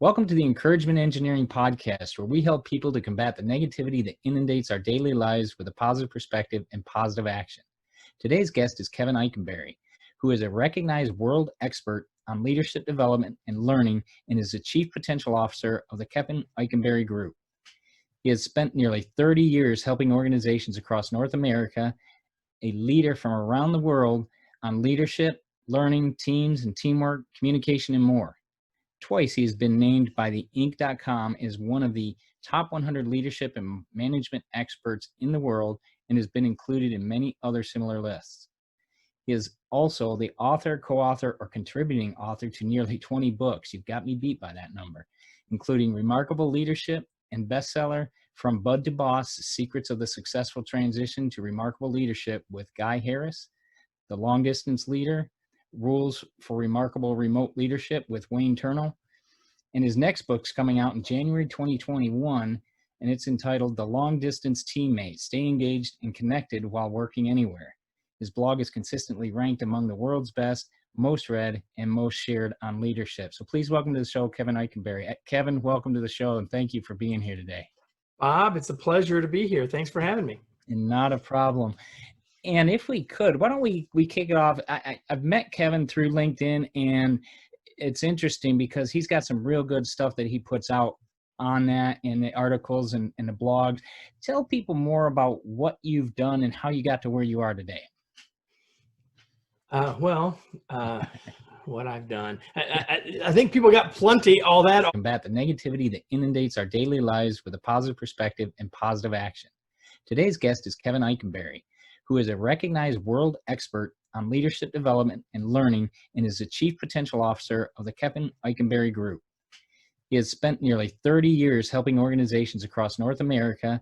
Welcome to the Encouragement Engineering Podcast, where we help people to combat the negativity that inundates our daily lives with a positive perspective and positive action. Today's guest is Kevin Eikenberry, who is a recognized world expert on leadership development and learning and is the Chief Potential Officer of the Kevin Eikenberry Group. He has spent nearly 30 years helping organizations across North America, a leader from around the world, on leadership, learning, teams, and teamwork, communication, and more. Twice he has been named by the Inc.com as one of the top 100 leadership and management experts in the world and has been included in many other similar lists. He is also the author, co-author, or contributing author to nearly 20 books. You've got me beat by that number, including Remarkable Leadership and bestseller From Bud to Boss, Secrets of the Successful Transition to Remarkable Leadership with Guy Harris, The Long Distance Leader, Rules for Remarkable Remote Leadership with Wayne Turnell. And his next book's coming out in January 2021, and it's entitled The Long Distance Teammate, Stay Engaged and Connected While Working Anywhere. His blog is consistently ranked among the world's best, most read, and most shared on leadership. So please welcome to the show, Kevin Eikenberry. Kevin, welcome to the show, and thank you for being here today. Bob, it's a pleasure to be here. Thanks for having me. And not a problem. And if we could, why don't we kick it off? I've met Kevin through LinkedIn, and it's interesting because he's got some real good stuff that he puts out on that in the articles and the blogs. Tell people more about what you've done and how you got to where you are today. What I've done. I think people got plenty, all that. Combat the negativity that inundates our daily lives with a positive perspective and positive action. Today's guest is Kevin Eikenberry, who is a recognized world expert on leadership development and learning and is the Chief Potential Officer of the Kevin Eikenberry Group. He has spent nearly 30 years helping organizations across North America,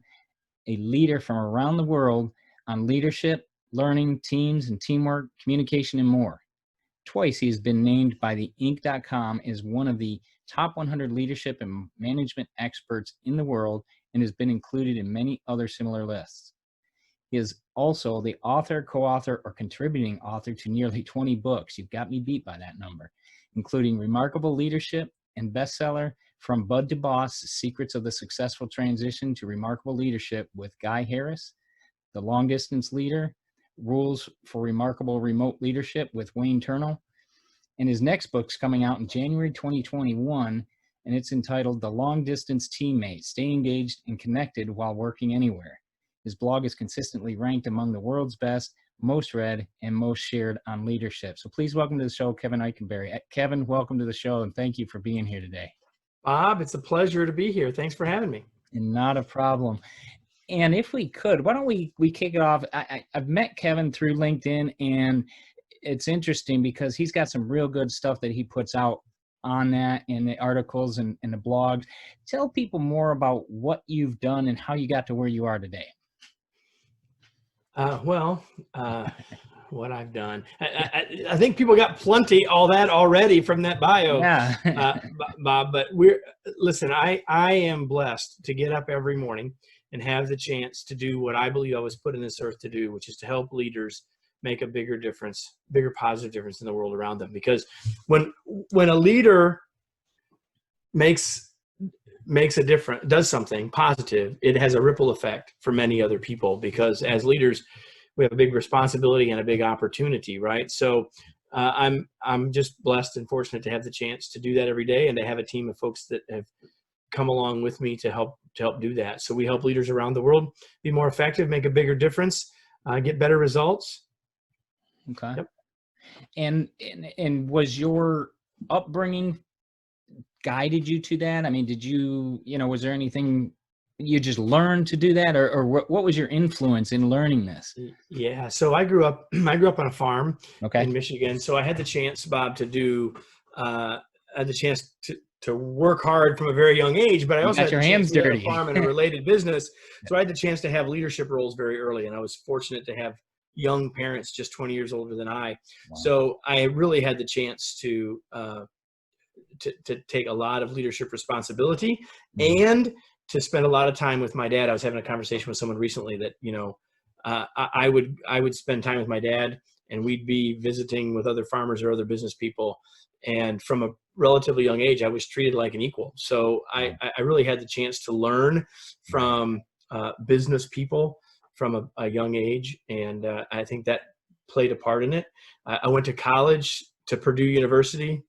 a leader from around the world, on leadership, learning, teams, and teamwork, communication, and more. Twice he has been named by the Inc.com as one of the top 100 leadership and management experts in the world and has been included in many other similar lists. He is also the author, co-author, or contributing author to nearly 20 books. You've got me beat by that number, including Remarkable Leadership and bestseller From Bud to Boss, Secrets of the Successful Transition to Remarkable Leadership with Guy Harris, The Long Distance Leader, Rules for Remarkable Remote Leadership with Wayne Turnell. And his next book's coming out in January 2021, and it's entitled The Long Distance Teammate, Stay Engaged and Connected While Working Anywhere. His blog is consistently ranked among the world's best, most read, and most shared on leadership. So please welcome to the show, Kevin Eikenberry. Kevin, welcome to the show, and thank you for being here today. Bob, it's a pleasure to be here. Thanks for having me. And not a problem. And if we could, why don't we kick it off? I've met Kevin through LinkedIn, and it's interesting because he's got some real good stuff that he puts out on that in the articles and the blogs. Tell people more about what you've done and how you got to where you are today. What I've done. I think people got plenty, all that already from that bio, yeah. Bob. But listen, I am blessed to get up every morning and have the chance to do what I believe I was put in this earth to do, which is to help leaders make a bigger positive difference in the world around them. Because when a leader makes a difference, does something positive, it has a ripple effect for many other people, because as leaders, we have a big responsibility and a big opportunity, right? So I'm just blessed and fortunate to have the chance to do that every day and to have a team of folks that have come along with me to help do that. So we help leaders around the world be more effective, make a bigger difference, get better results. Okay. Yep. And was your upbringing guided you to that? I mean, did you was there anything you just learned to do that, or what was your influence in learning this? Yeah. So I grew up on a farm in Michigan. So I had the chance, Bob, to to work hard from a very young age, but I also had your the hands chance to dirty. a farm and a related business. So I had the chance to have leadership roles very early, and I was fortunate to have young parents just 20 years older than I. Wow. So I really had the chance to take a lot of leadership responsibility and to spend a lot of time with my dad. I was having a conversation with someone recently that, I would spend time with my dad, and we'd be visiting with other farmers or other business people. And from relatively young age, I was treated like an equal. So I really had the chance to learn from business people from a young age. And I think that played a part in it. I went to college, to Purdue University,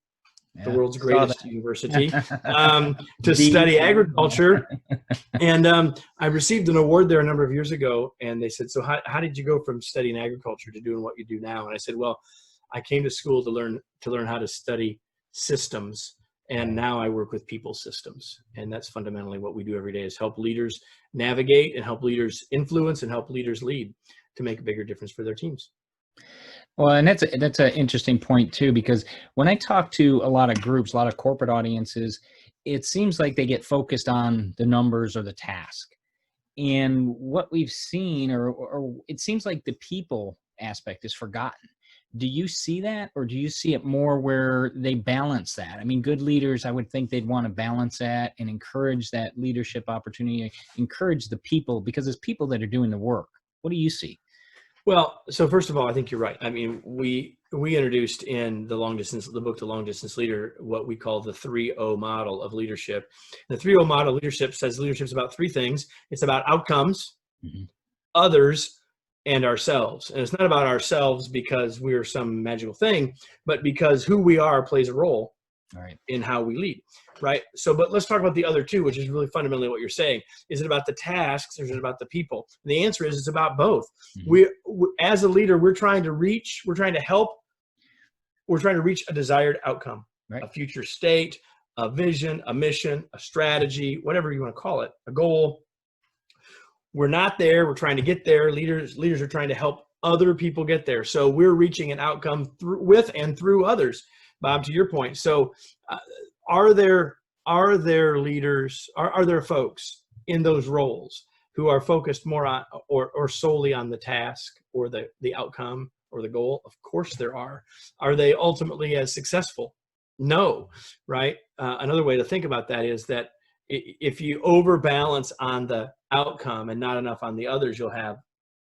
the world's greatest university, to study agriculture. And I received an award there a number of years ago. And they said, so how did you go from studying agriculture to doing what you do now? And I said, well, I came to school to learn how to study systems. And now I work with people systems. And that's fundamentally what we do every day, is help leaders navigate and help leaders influence and help leaders lead to make a bigger difference for their teams. Well, and that's an interesting point too, because when I talk to a lot of groups, a lot of corporate audiences, it seems like they get focused on the numbers or the task. And what we've seen, or it seems like the people aspect is forgotten. Do you see that, or do you see it more where they balance that? I mean, good leaders, I would think they'd want to balance that and encourage that leadership opportunity, encourage the people, because it's people that are doing the work. What do you see? Well, so first of all, I think you're right. I mean, we introduced in the book, The Long Distance Leader, what we call the 3O model of leadership. The 3O model of leadership says leadership is about three things. It's about outcomes, others, and ourselves. And it's not about ourselves because we're some magical thing, but because who we are plays a role in how we lead, right? So, but let's talk about the other two, which is really fundamentally what you're saying. Is it about the tasks, or is it about the people? And the answer is it's about both. We, as a leader, we're trying to reach a desired outcome, a future state, a vision, a mission, a strategy, whatever you want to call it, a goal. We're not there. We're trying to get there. Leaders are trying to help other people get there. So we're reaching an outcome with and through others. Bob, to your point. So are there leaders, are there folks in those roles who are focused more on or solely on the task or the outcome or the goal? Of course there are. Are they ultimately as successful? No, right? Another way to think about that is that if you overbalance on the outcome and not enough on the others, you'll have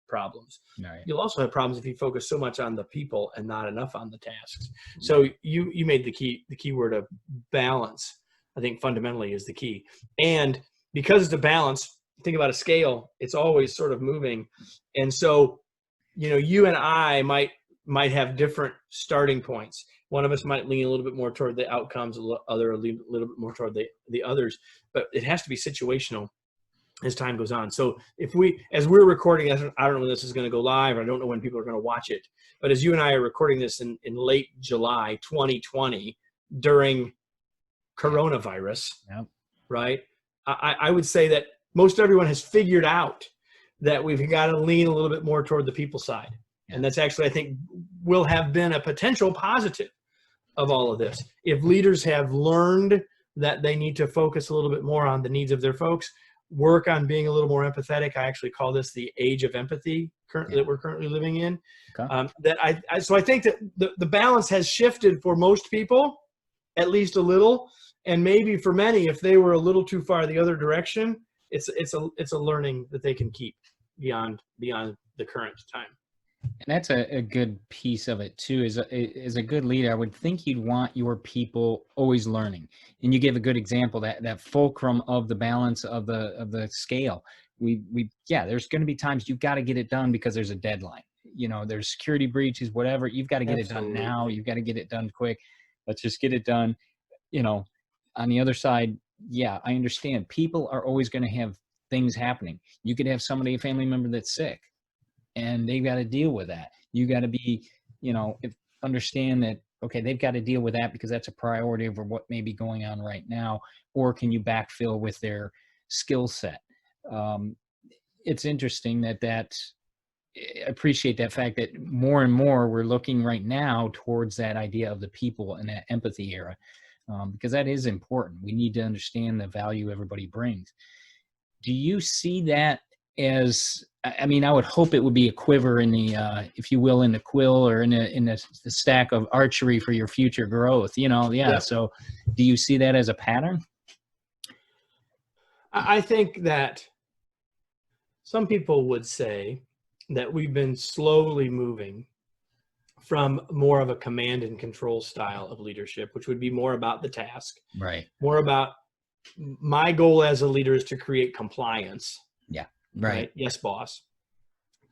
problems. You'll also have problems if you focus so much on the people and not enough on the tasks. So you made the key word of balance, I think fundamentally is the key. And because it's a balance, think about a scale, it's always sort of moving. And so, you and I might have different starting points. One of us might lean a little bit more toward the outcomes, other a little bit more toward the others, but it has to be situational as time goes on. So as we're recording, I don't know when this is going to go live. I don't know when people are going to watch it, but as you and I are recording this in late July 2020 during coronavirus, right? I would say that most everyone has figured out that we've got to lean a little bit more toward the people side. And that's actually, I think, will have been a potential positive of all of this. If leaders have learned that they need to focus a little bit more on the needs of their folks, work on being a little more empathetic. I actually call this the age of empathy that we're currently living in. So I think that the balance has shifted for most people, at least a little, and maybe for many, if they were a little too far the other direction, it's a learning that they can keep beyond the current time. And that's a good piece of it too. As a good leader, I would think you'd want your people always learning. And you give a good example, that fulcrum of the balance of the scale. There's going to be times you've got to get it done because there's a deadline. There's security breaches, whatever. You've got to get it done now. You've got to get it done quick. Let's just get it done. On the other side, I understand people are always going to have things happening. You could have a family member that's sick, and they've got to deal with that. You got to be, understand that, okay, they've got to deal with that because that's a priority over what may be going on right now, or can you backfill with their skill set? It's interesting I appreciate that fact that more and more we're looking right now towards that idea of the people and that empathy era, because that is important. We need to understand the value everybody brings. Do you see that as, I would hope it would be a quiver in the, if you will, in the quill or in the stack of archery for your future growth, So do you see that as a pattern? I think that some people would say that we've been slowly moving from more of a command and control style of leadership, which would be more about the task, Right. more about my goal as a leader is to create compliance. Yeah. Right. Yes, boss.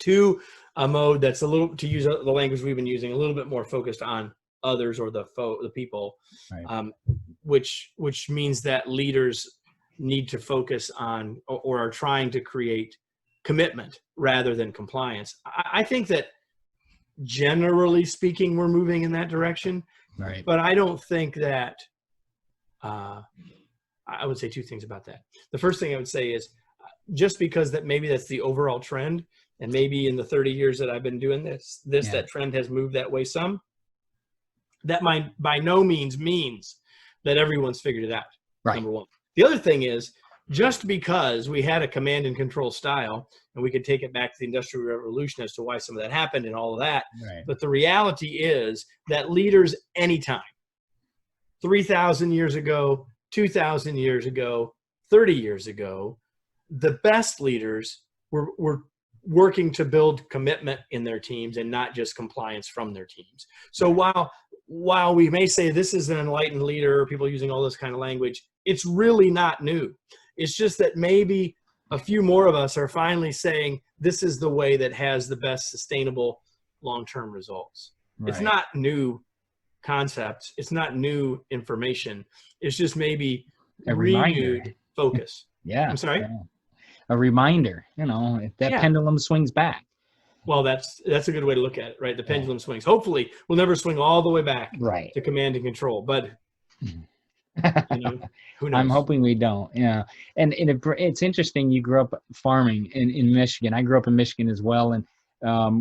To a mode that's a little, to use the language we've been using, a little bit more focused on others or the people, Right. which means that leaders need to focus on or are trying to create commitment rather than compliance. I think that generally speaking, we're moving in that direction, Right. but I don't think that, I would say two things about that. The first thing I would say is just because that maybe that's the overall trend, and maybe in the 30 years that I've been doing this, Yeah. that trend has moved that way some, that might by no means that everyone's figured it out. Right. Number one. The other thing is, just because we had a command and control style, and we could take it back to the Industrial Revolution as to why some of that happened and all of that, Right. but the reality is that leaders anytime, 3,000 years ago, 2,000 years ago, 30 years ago, the best leaders were working to build commitment in their teams and not just compliance from their teams. So while we may say this is an enlightened leader, people using all this kind of language, it's really not new. It's just that maybe a few more of us are finally saying this is the way that has the best sustainable long-term results. Right. It's not new concepts. It's not new information. It's just maybe a renewed focus. Yeah. I'm sorry? Yeah. A reminder, if that pendulum swings back. Well, that's a good way to look at it, right? The pendulum swings. Hopefully we'll never swing all the way back to command and control, but who knows? I'm hoping we don't. Yeah. And it's interesting. You grew up farming in Michigan. I grew up in Michigan as well. And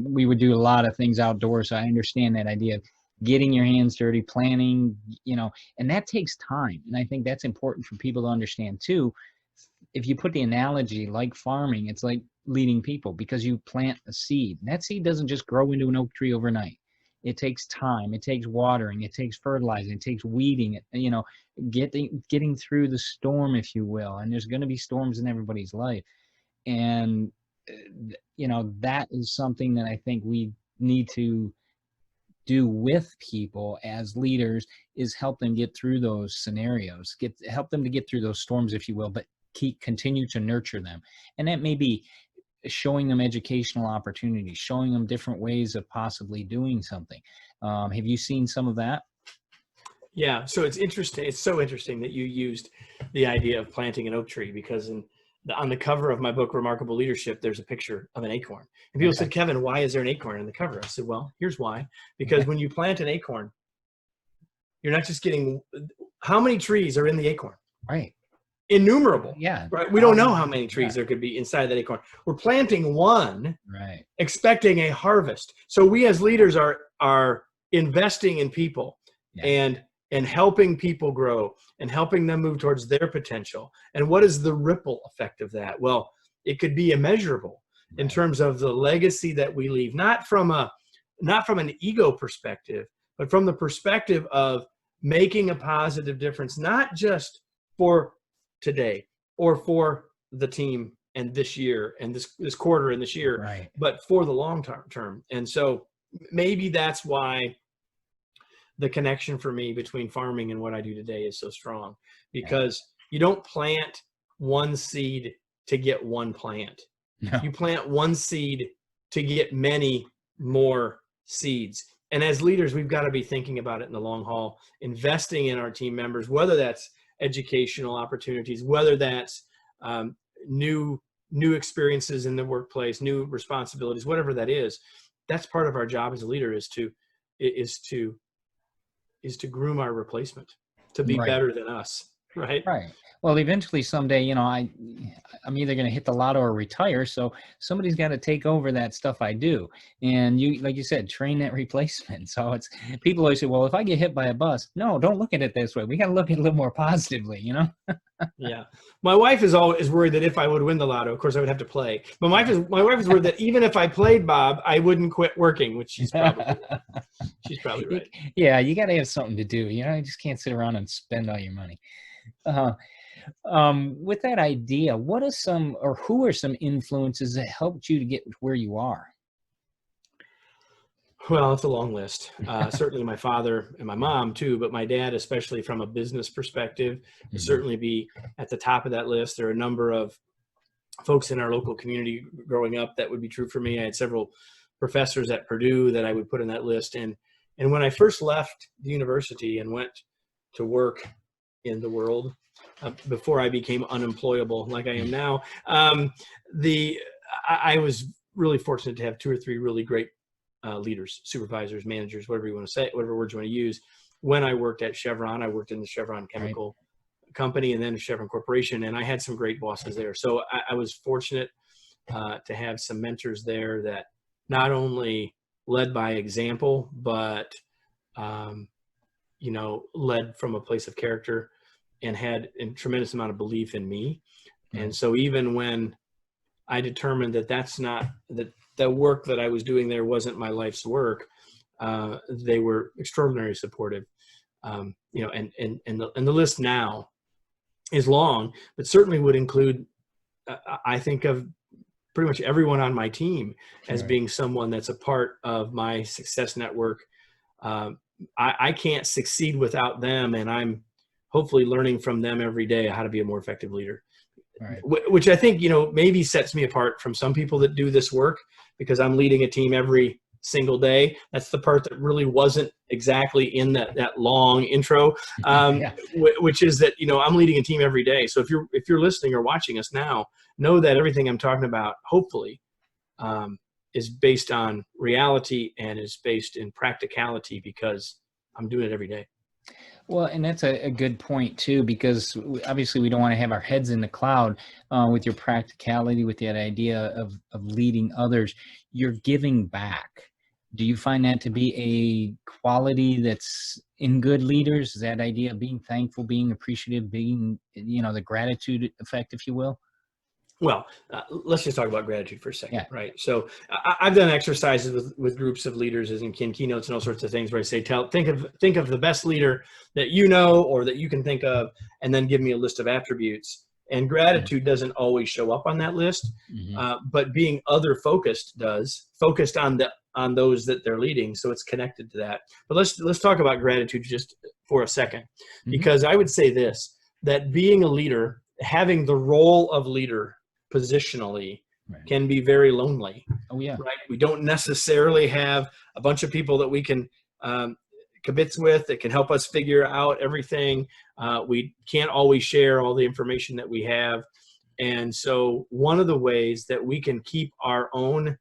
we would do a lot of things outdoors. So I understand that idea of getting your hands dirty, planning, and that takes time. And I think that's important for people to understand too. If you put the analogy like farming, it's like leading people, because you plant a seed. That seed doesn't just grow into an oak tree overnight. It takes time. It takes watering. It takes fertilizing. It takes weeding. Getting through the storm, if you will. And there's going to be storms in everybody's life. And, that is something that I think we need to do with people as leaders, is help them get through those scenarios, help them to get through those storms, if you will, but continue to nurture them. And that may be showing them educational opportunities, showing them different ways of possibly doing something. Have you seen some of that? Yeah. So it's interesting. It's so interesting that you used the idea of planting an oak tree, because on the cover of my book, Remarkable Leadership, there's a picture of an acorn. And people said, Kevin, why is there an acorn on the cover? I said, well, here's why. Because when you plant an acorn, you're not just getting, how many trees are in the acorn? Right. Innumerable. Yeah. Right. We don't know how many trees there could be inside that acorn. We're planting one, right, expecting a harvest. So we as leaders are investing in people and helping people grow and helping them move towards their potential. And what is the ripple effect of that? Well, it could be immeasurable in terms of the legacy that we leave, not from an ego perspective, but from the perspective of making a positive difference, not just for today or for the team and this year and this quarter and this year, but for the long term. And so maybe that's why the connection for me between farming and what I do today is so strong, because you don't plant one seed to get one plant. No. You plant one seed to get many more seeds. And as leaders, we've got to be thinking about it in the long haul, investing in our team members, whether that's educational opportunities, whether that's new experiences in the workplace, new responsibilities, whatever that is. That's part of our job as a leader, is to groom our replacement to be better than us. Right. Well, eventually someday, I'm either going to hit the lotto or retire. So somebody's got to take over that stuff I do. And you, like you said, train that replacement. So people always say, well, if I get hit by a bus, no, don't look at it this way. We got to look at it a little more positively, Yeah. My wife is always worried that if I would win the lotto, of course I would have to play. But my wife is worried that even if I played, Bob, I wouldn't quit working, which she's probably right. Yeah. You got to have something to do. You just can't sit around and spend all your money. With that idea, who are some influences that helped you to get where you are? Well, it's a long list. Certainly my father and my mom too, but my dad, especially from a business perspective, would Mhm. certainly be at the top of that list. There are a number of folks in our local community growing up that would be true for me. I had several professors at Purdue that I would put in that list. And when I first left the university and went to work in the world, before I became unemployable like I am now, I was really fortunate to have two or three really great leaders, supervisors, managers, whatever you want to say, whatever words you want to use. When I worked at Chevron, I worked in the Chevron Right. chemical company and then Chevron Corporation, and I had some great bosses there. So I was fortunate to have some mentors there that not only led by example, but led from a place of character and had a tremendous amount of belief in me. Right. And so even when I determined that the work that I was doing there wasn't my life's work, they were extraordinarily supportive. And the list now is long, but certainly would include, I think of pretty much everyone on my team as Right. being someone that's a part of my success network. I can't succeed without them, and I'm hopefully learning from them every day how to be a more effective leader. Right. Which I think, maybe sets me apart from some people that do this work, because I'm leading a team every single day. That's the part that really wasn't exactly in that long intro, Yeah. which is that, I'm leading a team every day. So if you're listening or watching us now, know that everything I'm talking about, hopefully, is based on reality and is based in practicality, because I'm doing it every day. Well, and that's a good point too, because obviously we don't want to have our heads in the cloud with your practicality, with that idea of leading others. You're giving back. Do you find that to be a quality that's in good leaders? That idea of being thankful, being appreciative, being, the gratitude effect, if you will? Well, let's just talk about gratitude for a second, Yeah. right? So I've done exercises with groups of leaders, as in keynotes and all sorts of things, where I say, think of the best leader that you know or that you can think of, and then give me a list of attributes. And gratitude doesn't always show up on that list, Mm-hmm. but being other focused does, focused on those that they're leading, so it's connected to that. But let's talk about gratitude just for a second, because I would say this, that being a leader, having the role of leader positionally, Right. can be very lonely. Oh yeah. Right? We don't necessarily have a bunch of people that we can kibitz with that can help us figure out everything. We can't always share all the information that we have. And so one of the ways that we can keep our own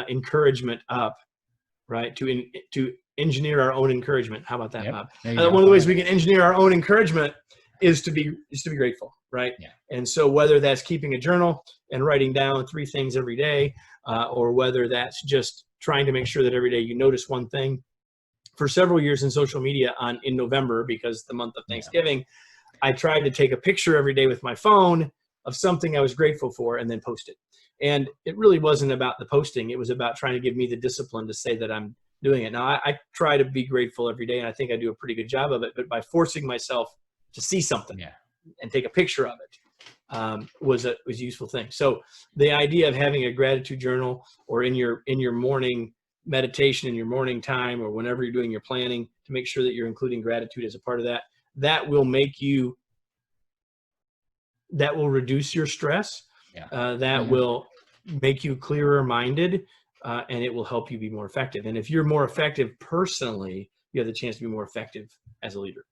encouragement up, right, to engineer our own encouragement. How about that, Yep. Bob? There you go. One of the ways we can engineer our own encouragement is to be grateful, right? Yeah. And so whether that's keeping a journal and writing down 3 things every day, or whether that's just trying to make sure that every day you notice one thing. For several years in social media in November, because the month of Thanksgiving, I tried to take a picture every day with my phone of something I was grateful for and then post it. And it really wasn't about the posting. It was about trying to give me the discipline to say that I'm doing it. Now, I try to be grateful every day, and I think I do a pretty good job of it. But by forcing myself to see something and take a picture of it was a useful thing. So the idea of having a gratitude journal, or in your morning meditation, in your morning time, or whenever you're doing your planning, to make sure that you're including gratitude as a part of that, that will reduce your stress. That will make you clearer minded, and it will help you be more effective. And if you're more effective personally, you have the chance to be more effective as a leader.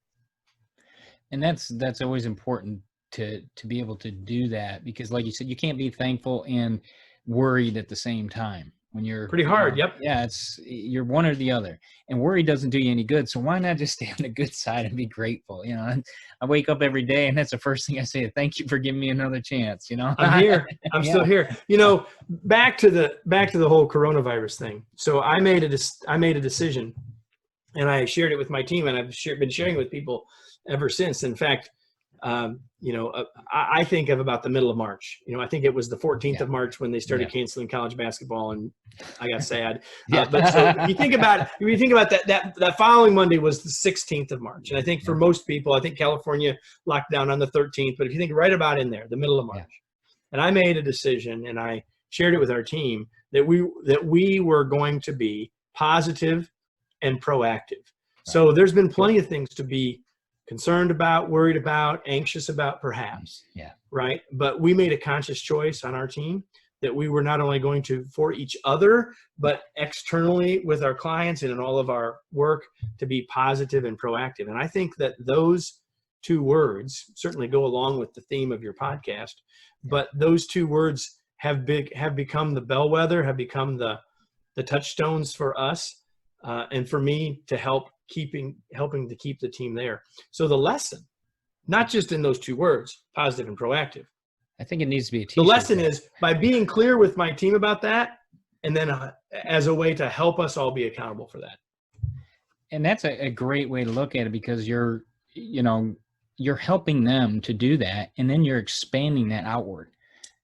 And that's always important to be able to do that, because like you said, you can't be thankful and worried at the same time. When you're pretty hard. Yep. Yeah, you're one or the other, and worry doesn't do you any good. So why not just stay on the good side and be grateful? I wake up every day, and that's the first thing I say: thank you for giving me another chance. I'm here. I'm still here. Back to the whole coronavirus thing. So I made a decision, and I shared it with my team, and I've been sharing it with people ever since. In fact, I think of about the middle of March. I think it was the 14th of March when they started canceling college basketball, and I got sad. But so if you think about that following Monday was the 16th of March, and I think for most people, I think California locked down on the 13th. But if you think right about in there, the middle of March, and I made a decision, and I shared it with our team, that we were going to be positive and proactive. So there's been plenty of things to be concerned about, worried about, anxious about, perhaps. Yeah. Right. But we made a conscious choice on our team that we were not only going to, for each other, but externally with our clients and in all of our work, to be positive and proactive. And I think that those two words certainly go along with the theme of your podcast, but those two words have become the bellwether, have become the touchstones for us and for me to helping to keep the team there. So the lesson, not just in those two words, positive and proactive. I think it needs to be a t-shirt. The lesson is by being clear with my team about that, and then as a way to help us all be accountable for that. And that's a great way to look at it, because you're helping them to do that, and then you're expanding that outward.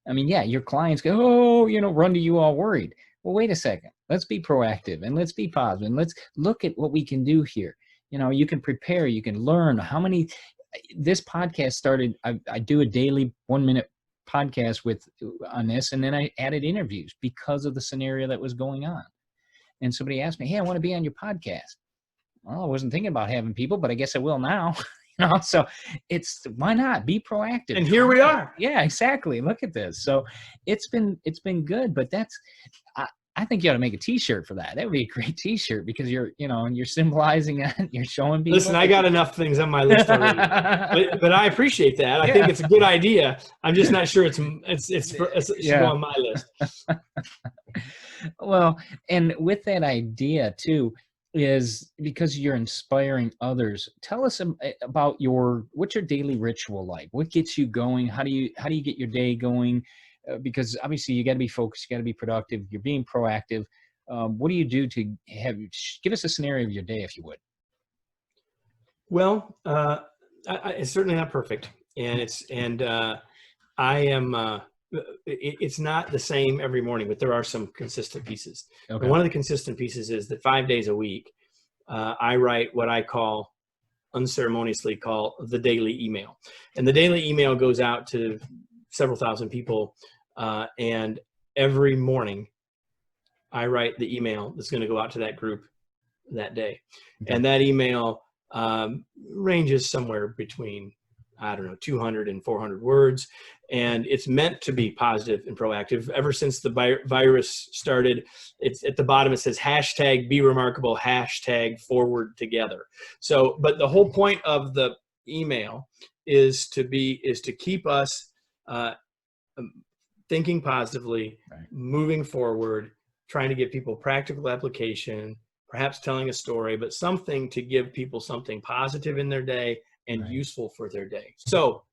I mean, yeah, your clients go, oh, run to you all worried. Well, wait a second. Let's be proactive and let's be positive and let's look at what we can do here. You can prepare, you can learn this podcast started. I do a daily 1-minute podcast on this, and then I added interviews because of the scenario that was going on. And somebody asked me, hey, I want to be on your podcast. Well, I wasn't thinking about having people, but I guess I will now. So why not be proactive? And here we are. Yeah, exactly. Look at this. So it's been good, but I think you ought to make a t-shirt for that. That would be a great t-shirt, because you're symbolizing it. You're showing people. Listen, I got enough things on my list already, but I appreciate that. I think it's a good idea. I'm just not sure it should go on my list. Well, and with that idea too, is because you're inspiring others. Tell us about what's your daily ritual like? What gets you going? How do you get your day going? Because obviously you got to be focused, you got to be productive, you're being proactive. What do you do to give us a scenario of your day, if you would? Well, it's certainly not perfect, and I am. It's not the same every morning, but there are some consistent pieces. Okay. And one of the consistent pieces is that 5 days a week, I write what I unceremoniously call the daily email. And the daily email goes out to several thousand people. And every morning I write the email that's going to go out to that group that day. Okay. And that email ranges somewhere between, 200 and 400 words. And it's meant to be positive and proactive. Ever since the virus started, it's at the bottom, it says #BeRemarkable, #forward_together. So, but the whole point of the email is to keep us thinking positively, right, moving forward, trying to give people practical application, perhaps telling a story, but something to give people something positive in their day and right, useful for their day. So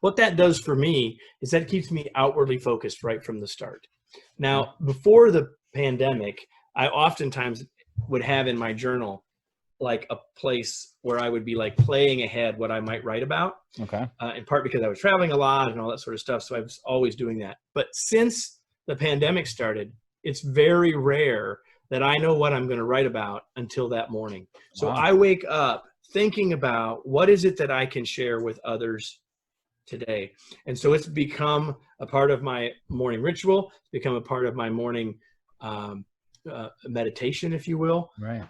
what that does for me is that it keeps me outwardly focused right from the start. Now, before the pandemic, I oftentimes would have in my journal like a place where I would be like playing ahead what I might write about. Okay. In part because I was traveling a lot and all that sort of stuff. So I was always doing that. But since the pandemic started, it's very rare that I know what I'm going to write about until that morning. So wow, I wake up thinking about what is it that I can share with others today. And so it's become a part of my morning ritual. It's become a part of my morning meditation, if you will. Right.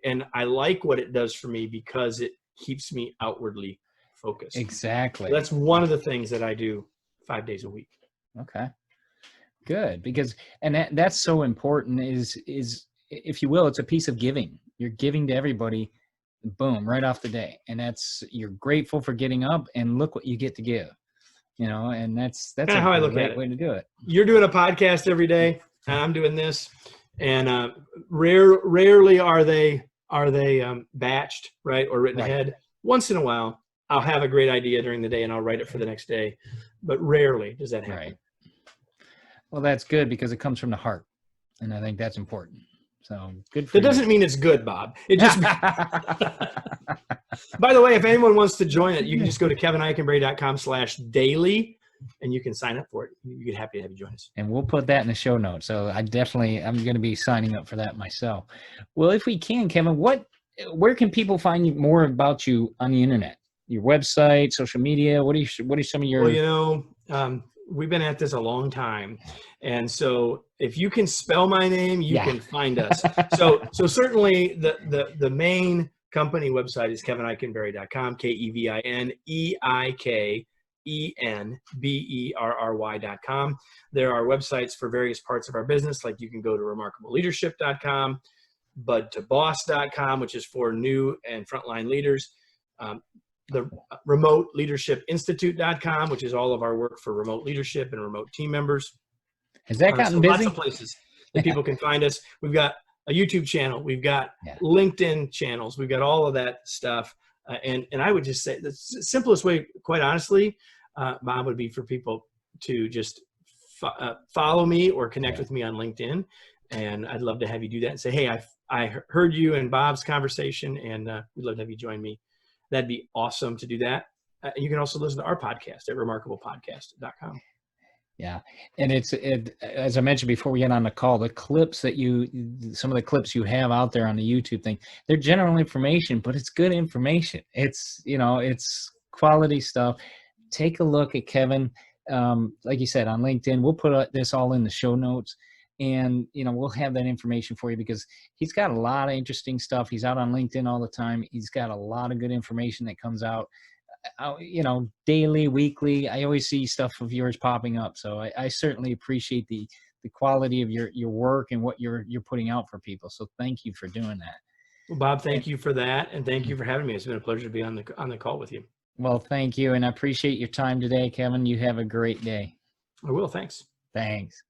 And I like what it does for me because it keeps me outwardly focused. Exactly. So that's one of the things that I do 5 days a week. Okay. Good. Because, and that's so important is, if you will, it's a piece of giving. You're giving to everybody, boom, right off the day. And you're grateful for getting up and look what you get to give, and that's how I look at it. Way to do it. You're doing a podcast every day and I'm doing this. And rarely are they batched, right, or written ahead. Once in a while, I'll have a great idea during the day and I'll write it for the next day, but rarely does that happen. Right. Well, that's good because it comes from the heart, and I think that's important. So good. That doesn't mean it's good, Bob. It just. By the way, if anyone wants to join it, you can just go to kevineikenberry.com/daily. And you can sign up for it. We'd be happy to have you join us. And we'll put that in the show notes. So I'm going to be signing up for that myself. Well, if we can, Kevin, where can people find more about you on the internet? Your website, social media? What are some of your? Well, we've been at this a long time. And so if you can spell my name, you can find us. So certainly the main company website is kevineikenberry.com, KevinEikenberry.com. There are websites for various parts of our business, like you can go to remarkableleadership.com, budtoboss.com, which is for new and frontline leaders. The remote leadership institute.com, which is all of our work for remote leadership and remote team members. Has that gotten busy? Lots of places that people can find us. We've got a YouTube channel. We've got LinkedIn channels. We've got all of that stuff. And I would just say the simplest way, quite honestly, Bob, would be for people to just follow me or connect with me on LinkedIn. And I'd love to have you do that and say, hey, I heard you and Bob's conversation, and we'd love to have you join me. That'd be awesome to do that. You can also listen to our podcast at remarkablepodcast.com. Yeah. And as I mentioned before we get on the call, the clips that some of the clips you have out there on the YouTube thing, they're general information, but it's good information. It's, it's quality stuff. Take a look at Kevin. Like you said, on LinkedIn, we'll put this all in the show notes, and, we'll have that information for you, because he's got a lot of interesting stuff. He's out on LinkedIn all the time. He's got a lot of good information that comes out, daily, weekly. I always see stuff of yours popping up. So I certainly appreciate the quality of your work and what you're putting out for people. So thank you for doing that. Well, Bob, thank you for that. And thank you for having me. It's been a pleasure to be on the call with you. Well, thank you. And I appreciate your time today, Kevin. You have a great day. I will. Thanks. Thanks.